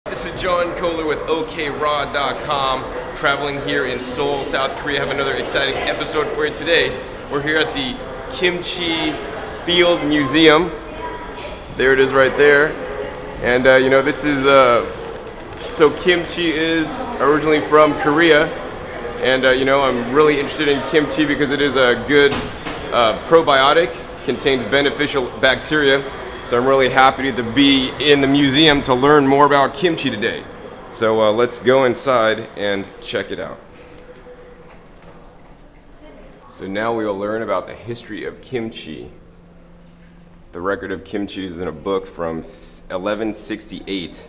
This is John Kohler with OKRaw.com, traveling here in Seoul, South Korea. I have another exciting episode for you today. We're here at the Kimchi Field Museum. There it is right there. And you know, this is, so kimchi is originally from Korea. And you know, I'm really interested in kimchi because it is a good probiotic, contains beneficial bacteria. So I'm really happy to be in the museum to learn more about kimchi today. So let's go inside and check it out. So now we will learn about the history of kimchi. The record of kimchi is in a book from 1168.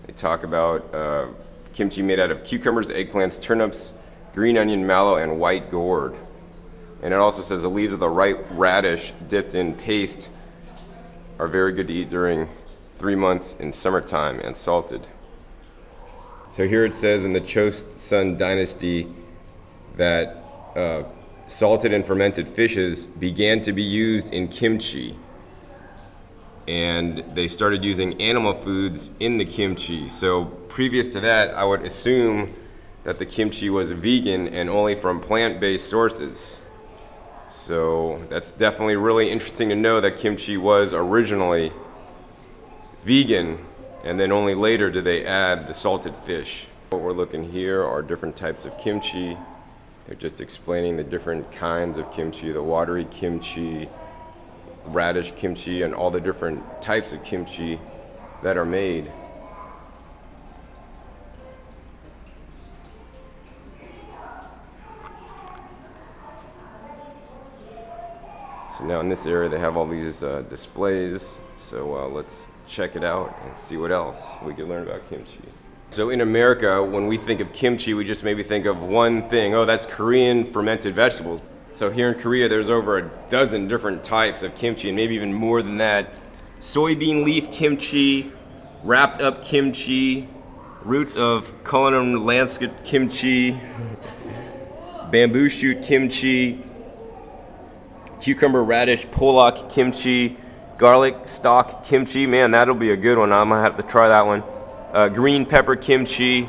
They talk about kimchi made out of cucumbers, eggplants, turnips, green onion, mallow, and white gourd. And it also says the leaves of the ripe radish dipped in paste are very good to eat during 3 months in summertime and salted. So here it says in the Chosun dynasty that salted and fermented fishes began to be used in kimchi. And they started using animal foods in the kimchi. So previous to that, I would assume that the kimchi was vegan and only from plant-based sources. So that's definitely really interesting to know that kimchi was originally vegan, and then only later did they add the salted fish. What we're looking here are different types of kimchi. They're just explaining the different kinds of kimchi, the watery kimchi, radish kimchi, and all the different types of kimchi that are made. So now in this area they have all these displays, so let's check it out and see what else we can learn about kimchi. So in America, when we think of kimchi, we just maybe think of one thing. Oh, that's Korean fermented vegetables. So here in Korea there's over a dozen different types of kimchi, and maybe even more than that. Soybean leaf kimchi, wrapped up kimchi, roots of Culinum lancet kimchi, bamboo shoot kimchi, cucumber radish Polak kimchi, garlic stalk kimchi. Man, that'll be a good one. I'm gonna have to try that one. Green pepper kimchi,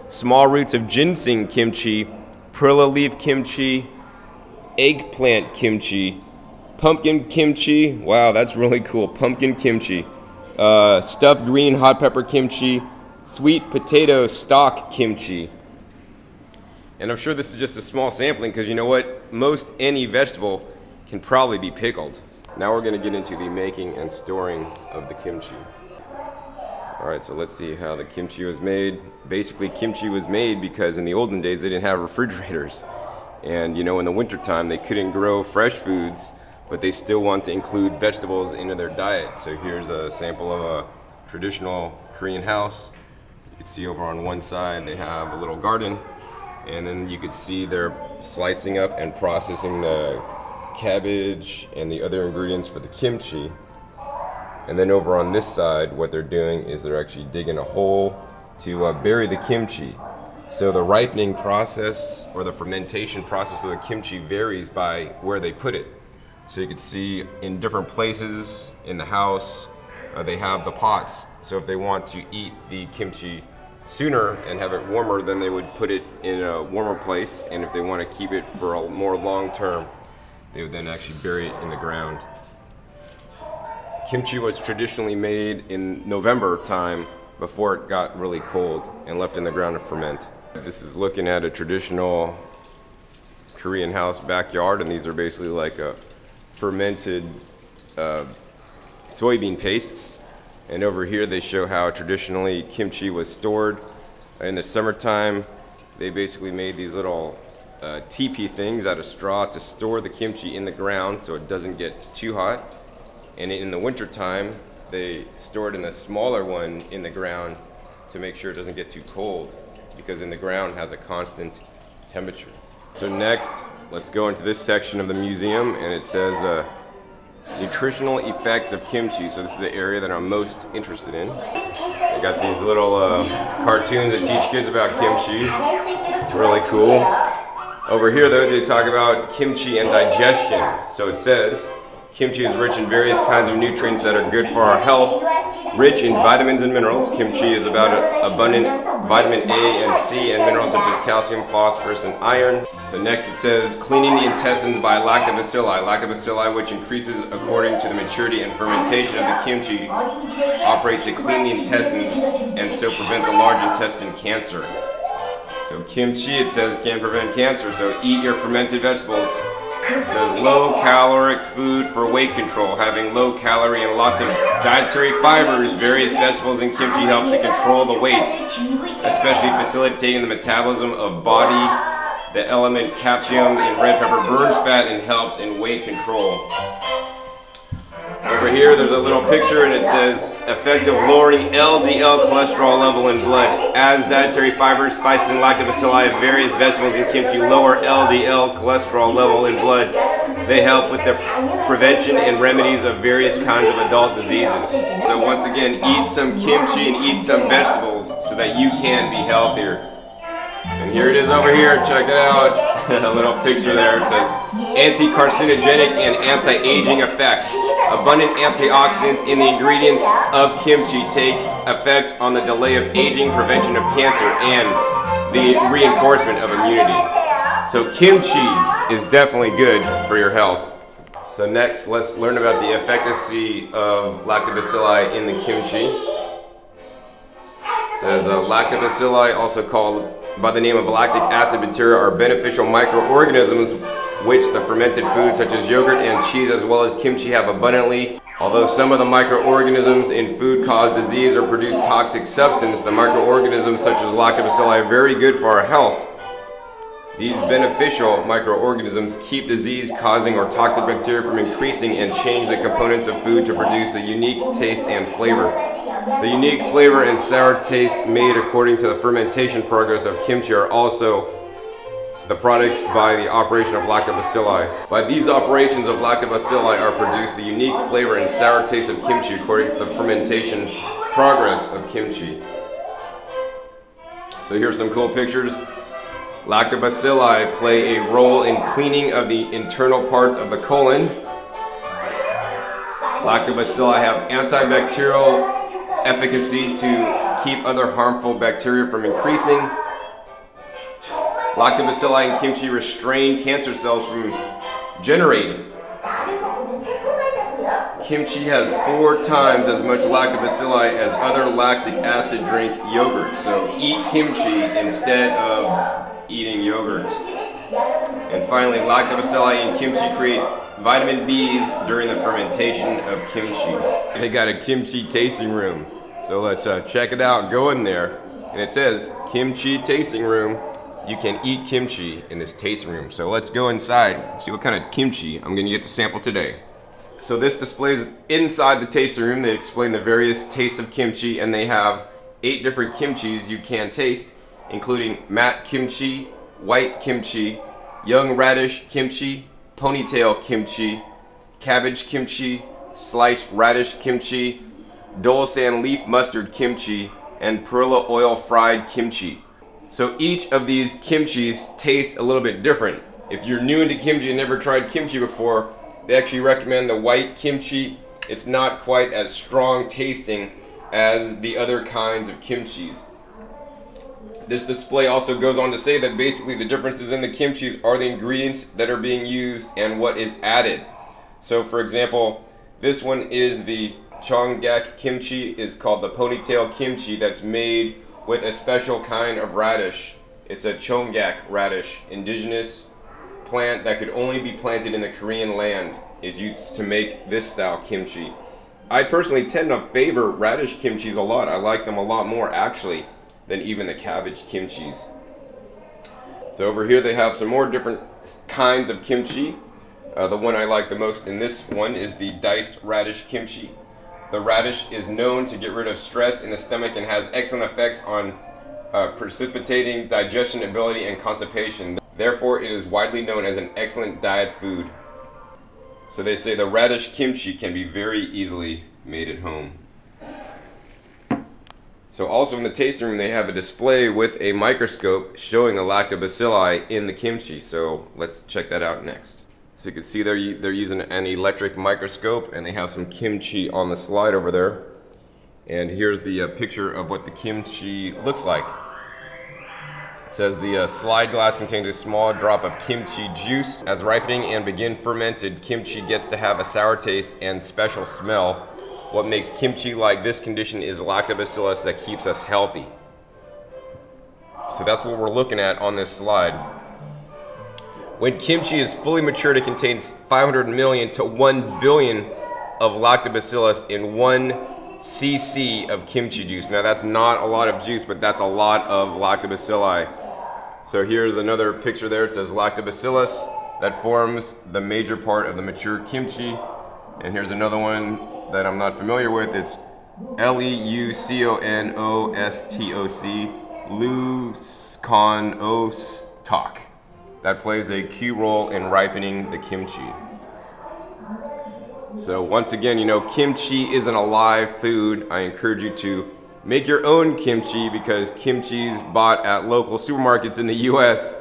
small roots of ginseng kimchi, perilla leaf kimchi, eggplant kimchi, pumpkin kimchi. Wow, that's really cool. Pumpkin kimchi, stuffed green hot pepper kimchi, sweet potato stock kimchi. And I'm sure this is just a small sampling, because you know what? Most any vegetable can probably be pickled. Now we're going to get into the making and storing of the kimchi. Alright, so let's see how the kimchi was made. Basically, kimchi was made because in the olden days they didn't have refrigerators. And you know, in the wintertime they couldn't grow fresh foods, but they still want to include vegetables into their diet. So here's a sample of a traditional Korean house. You can see over on one side they have a little garden, and then you could see they're slicing up and processing the cabbage and the other ingredients for the kimchi. And then over on this side, what they're doing is they're actually digging a hole to bury the kimchi. So the ripening process or the fermentation process of the kimchi varies by where they put it. So you can see in different places in the house, they have the pots. So if they want to eat the kimchi sooner and have it warmer, then they would put it in a warmer place. And if they want to keep it for a more long term, they would then actually bury it in the ground. Kimchi was traditionally made in November time before it got really cold and left in the ground to ferment. This is looking at a traditional Korean house backyard, and these are basically like a fermented soybean pastes. And over here they show how traditionally kimchi was stored. In the summertime, they basically made these little teepee things out of straw to store the kimchi in the ground so it doesn't get too hot. And in the winter time, they store it in a smaller one in the ground to make sure it doesn't get too cold, because in the ground has a constant temperature. So next, let's go into this section of the museum, and it says nutritional effects of kimchi. So this is the area that I'm most interested in. They got these little cartoons that teach kids about kimchi. Really cool. Over here though, they talk about kimchi and digestion. So it says, Kimchi is rich in various kinds of nutrients that are good for our health. Rich in vitamins and minerals, kimchi is about abundant vitamin A and C and minerals such as calcium, phosphorus, and iron. So next it says, cleaning the intestines by lactobacilli. Lactobacilli, which increases according to the maturity and fermentation of the kimchi, operate to clean the intestines and so prevent the large intestine cancer. So kimchi, it says, can prevent cancer, so eat your fermented vegetables. It says low-caloric food for weight control, having low calorie and lots of dietary fibers. Various vegetables in kimchi help to control the weight, especially facilitating the metabolism of body. The element calcium in red pepper burns fat and helps in weight control. Over here there's a little picture and it says effect of lowering LDL cholesterol level in blood. As dietary fibers, spices, and lactobacilli of various vegetables in kimchi lower LDL cholesterol level in blood. They help with the prevention and remedies of various kinds of adult diseases. So once again, eat some kimchi and eat some vegetables so that you can be healthier. And here it is over here, check it out. A little picture there, it says anti-carcinogenic and anti-aging effect. Abundant antioxidants in the ingredients of kimchi take effect on the delay of aging, prevention of cancer, and the reinforcement of immunity. So kimchi is definitely good for your health. So next, let's learn about the efficacy of lactobacilli in the kimchi. It says lactobacilli, also called by the name of lactic acid bacteria, are beneficial microorganisms which the fermented foods such as yogurt and cheese as well as kimchi have abundantly. Although some of the microorganisms in food cause disease or produce toxic substance, the microorganisms such as lactobacilli are very good for our health. These beneficial microorganisms keep disease-causing or toxic bacteria from increasing and change the components of food to produce a unique taste and flavor. The unique flavor and sour taste made according to the fermentation progress of kimchi are also the products by the operation of lactobacilli. By these operations of lactobacilli are produced the unique flavor and sour taste of kimchi according to the fermentation progress of kimchi. So here's some cool pictures. Lactobacilli play a role in cleaning of the internal parts of the colon. Lactobacilli have antibacterial efficacy to keep other harmful bacteria from increasing. Lactobacilli in kimchi restrain cancer cells from generating. Kimchi has 4 times as much lactobacilli as other lactic acid drink yogurt, so eat kimchi instead of eating yogurt. And finally, lactobacilli in kimchi create vitamin Bs during the fermentation of kimchi. They got a kimchi tasting room, so let's check it out. Go in there, and it says Kimchi Tasting Room. You can eat kimchi in this tasting room. So let's go inside and see what kind of kimchi I'm going to get to sample today. So this displays inside the tasting room. They explain the various tastes of kimchi, and they have 8 different kimchis you can taste, including matte kimchi, white kimchi, young radish kimchi, ponytail kimchi, cabbage kimchi, sliced radish kimchi, Dolasan leaf mustard kimchi, and perilla oil fried kimchi. So each of these kimchis taste a little bit different. If you're new into kimchi and never tried kimchi before, they actually recommend the white kimchi. It's not quite as strong tasting as the other kinds of kimchis. This display also goes on to say that basically the differences in the kimchis are the ingredients that are being used and what is added. So for example, this one is the Chonggak kimchi. It's called the ponytail kimchi, that's made with a special kind of radish. It's a Chonggak radish, indigenous plant that could only be planted in the Korean land, is used to make this style kimchi. I personally tend to favor radish kimchis a lot. I like them a lot more actually than even the cabbage kimchis. So over here they have some more different kinds of kimchi. The one I like the most in this one is the diced radish kimchi. The radish is known to get rid of stress in the stomach and has excellent effects on precipitating digestion ability and constipation. Therefore, it is widely known as an excellent diet food. So they say the radish kimchi can be very easily made at home. So also in the tasting room they have a display with a microscope showing the lactobacilli in the kimchi. So let's check that out next. So you can see they're using an electric microscope, and they have some kimchi on the slide over there. And here's the picture of what the kimchi looks like. It says the slide glass contains a small drop of kimchi juice. As ripening and begin fermented, kimchi gets to have a sour taste and special smell. What makes kimchi like this condition is lactobacillus that keeps us healthy. So that's what we're looking at on this slide. When kimchi is fully matured, it contains 500 million to 1 billion of lactobacillus in 1 cc of kimchi juice. Now that's not a lot of juice, but that's a lot of lactobacilli. So here's another picture there. It says lactobacillus that forms the major part of the mature kimchi. And here's another one that I'm not familiar with. It's Leuconostoc, leuconostoc. That plays a key role in ripening the kimchi. So once again, you know, kimchi isn't a live food. I encourage you to make your own kimchi, because kimchis bought at local supermarkets in the US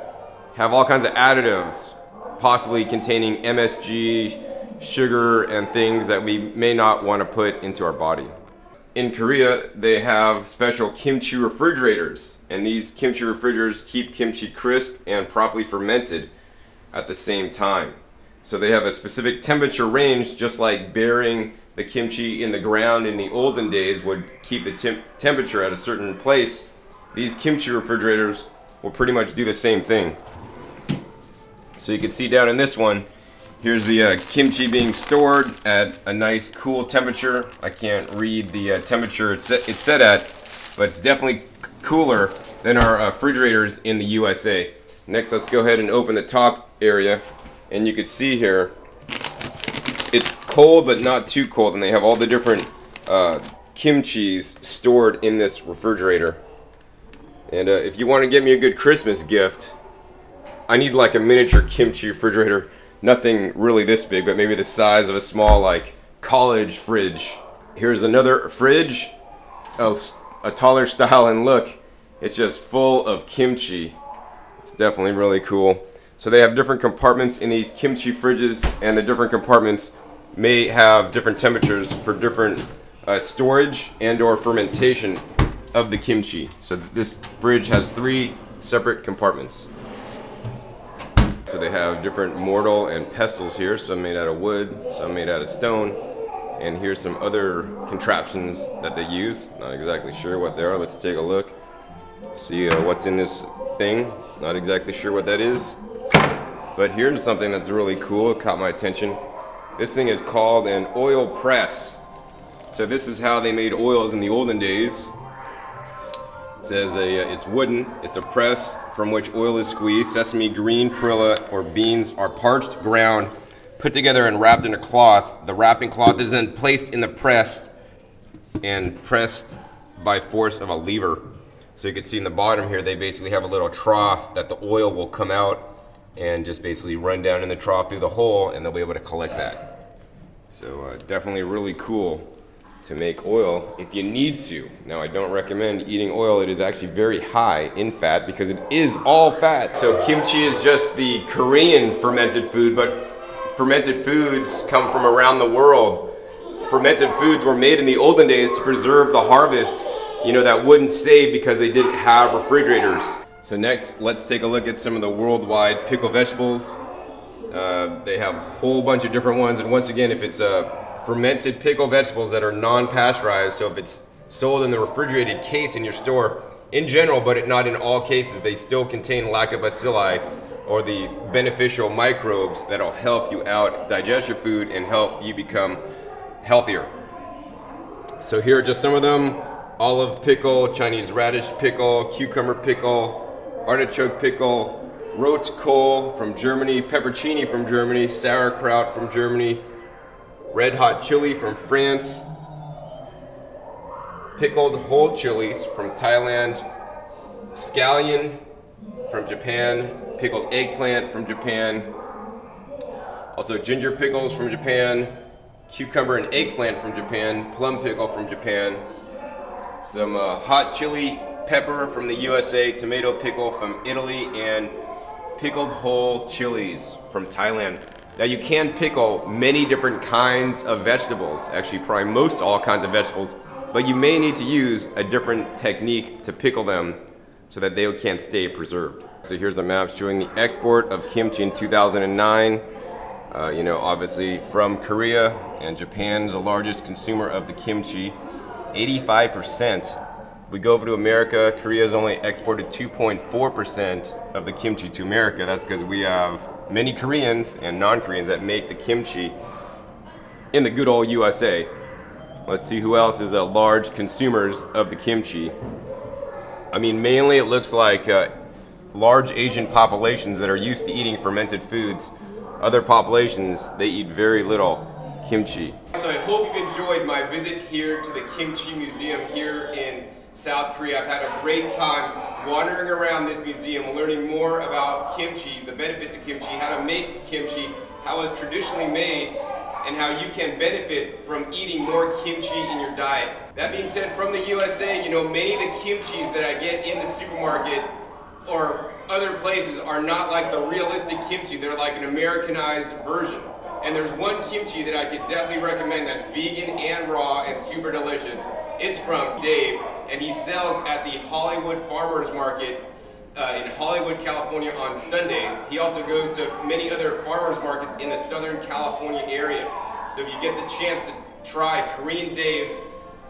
have all kinds of additives, possibly containing MSG, sugar, and things that we may not want to put into our body. In Korea, they have special kimchi refrigerators, and these kimchi refrigerators keep kimchi crisp and properly fermented at the same time. So they have a specific temperature range, just like burying the kimchi in the ground in the olden days would keep the temperature at a certain place. These kimchi refrigerators will pretty much do the same thing. So you can see down in this one, here's the kimchi being stored at a nice cool temperature. I can't read the temperature it's set at, but it's definitely cooler than our refrigerators in the USA. Next, let's go ahead and open the top area, and you can see here it's cold but not too cold, and they have all the different kimchis stored in this refrigerator. And if you want to get me a good Christmas gift, I need like a miniature kimchi refrigerator. Nothing really this big, but maybe the size of a small like college fridge. Here's another fridge of a taller style and look. It's just full of kimchi. It's definitely really cool. So they have different compartments in these kimchi fridges, and the different compartments may have different temperatures for different storage and or fermentation of the kimchi. So this fridge has 3 separate compartments. So they have different mortar and pestles here, some made out of wood, some made out of stone. And here's some other contraptions that they use. Not exactly sure what they are. Let's take a look. See what's in this thing. Not exactly sure what that is. But here's something that's really cool. It caught my attention. This thing is called an oil press. So this is how they made oils in the olden days. It says it's wooden. It's a press from which oil is squeezed. Sesame, green perilla, or beans are parched, ground, put together and wrapped in a cloth. The wrapping cloth is then placed in the press and pressed by force of a lever. So you can see in the bottom here, they basically have a little trough that the oil will come out and just basically run down in the trough through the hole, and they'll be able to collect that. So definitely really cool to make oil if you need to. Now I don't recommend eating oil. It is actually very high in fat because it is all fat. So kimchi is just the Korean fermented food, but fermented foods come from around the world. Fermented foods were made in the olden days to preserve the harvest, you know, that wouldn't save because they didn't have refrigerators. So next, let's take a look at some of the worldwide pickled vegetables. They have a whole bunch of different ones, and once again, if it's fermented pickled vegetables that are non-pasteurized, so if it's sold in the refrigerated case in your store, in general, but not in all cases, they still contain lactobacilli, or the beneficial microbes that'll help you out digest your food and help you become healthier. So here are just some of them: olive pickle, Chinese radish pickle, cucumber pickle, artichoke pickle, Rotkohl from Germany, peppercini from Germany, sauerkraut from Germany, red hot chili from France, pickled whole chilies from Thailand, scallion from Japan, pickled eggplant from Japan, also ginger pickles from Japan, cucumber and eggplant from Japan, plum pickle from Japan, some hot chili pepper from the USA, tomato pickle from Italy, and pickled whole chilies from Thailand. Now you can pickle many different kinds of vegetables, actually probably most all kinds of vegetables, but you may need to use a different technique to pickle them so that they can stay preserved. So here's a map showing the export of kimchi in 2009. You know, obviously from Korea, and Japan is the largest consumer of the kimchi, 85%. We go over to America, Korea has only exported 2.4% of the kimchi to America. That's because we have many Koreans and non-Koreans that make the kimchi in the good old USA. Let's see who else is large consumers of the kimchi. I mean, mainly it looks like large Asian populations that are used to eating fermented foods. Other populations, they eat very little kimchi. So I hope you've enjoyed my visit here to the Kimchi Museum here in South Korea. I've had a great time wandering around this museum, learning more about kimchi, the benefits of kimchi, how to make kimchi, how it's traditionally made, and how you can benefit from eating more kimchi in your diet. That being said, from the USA, you know, many of the kimchis that I get in the supermarket or other places are not like the realistic kimchi. They're like an Americanized version. And there's one kimchi that I could definitely recommend that's vegan and raw and super delicious. It's from Dave, and he sells at the Hollywood Farmers Market in Hollywood, California on Sundays. He also goes to many other farmers markets in the Southern California area. So if you get the chance to try Korean Dave's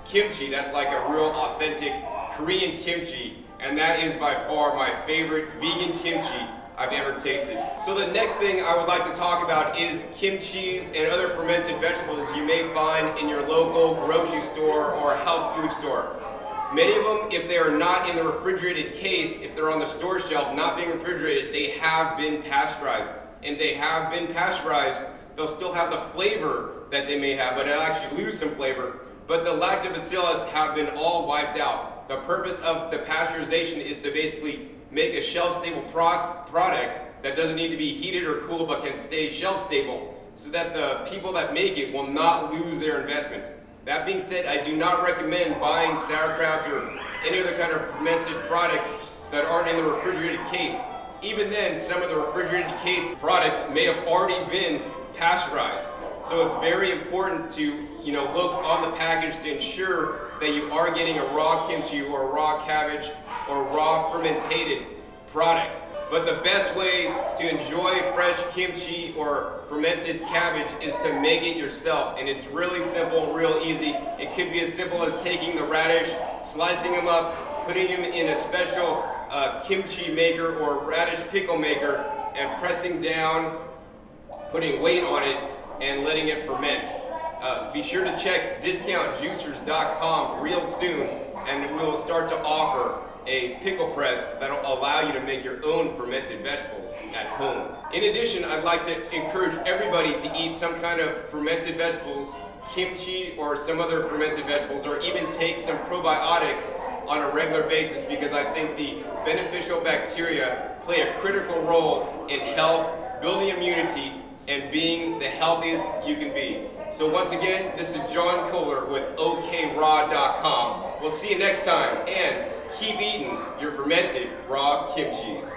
kimchi, that's like a real authentic Korean kimchi, and that is by far my favorite vegan kimchi I've ever tasted. So the next thing I would like to talk about is kimchi and other fermented vegetables you may find in your local grocery store or health food store. Many of them, if they are not in the refrigerated case, if they're on the store shelf not being refrigerated, they have been pasteurized. And they have been pasteurized, they'll still have the flavor that they may have, but it'll actually lose some flavor. But the lactobacillus have been all wiped out. The purpose of the pasteurization is to basically make a shelf-stable product that doesn't need to be heated or cooled but can stay shelf-stable so that the people that make it will not lose their investment. That being said, I do not recommend buying sauerkraut or any other kind of fermented products that aren't in the refrigerated case. Even then, some of the refrigerated case products may have already been pasteurized. So it's very important to, you know, look on the package to ensure that you are getting a raw kimchi or a raw cabbage or raw fermented product. But the best way to enjoy fresh kimchi or fermented cabbage is to make it yourself. And it's really simple, real easy. It could be as simple as taking the radish, slicing them up, putting them in a special kimchi maker or radish pickle maker, and pressing down, putting weight on it, and letting it ferment. Be sure to check discountjuicers.com real soon, and we will start to offer a pickle press that will allow you to make your own fermented vegetables at home. In addition, I'd like to encourage everybody to eat some kind of fermented vegetables, kimchi or some other fermented vegetables, or even take some probiotics on a regular basis, because I think the beneficial bacteria play a critical role in health, building immunity, and being the healthiest you can be. So once again, this is John Kohler with OKRaw.com. We'll see you next time, and keep eating your fermented raw kimchis.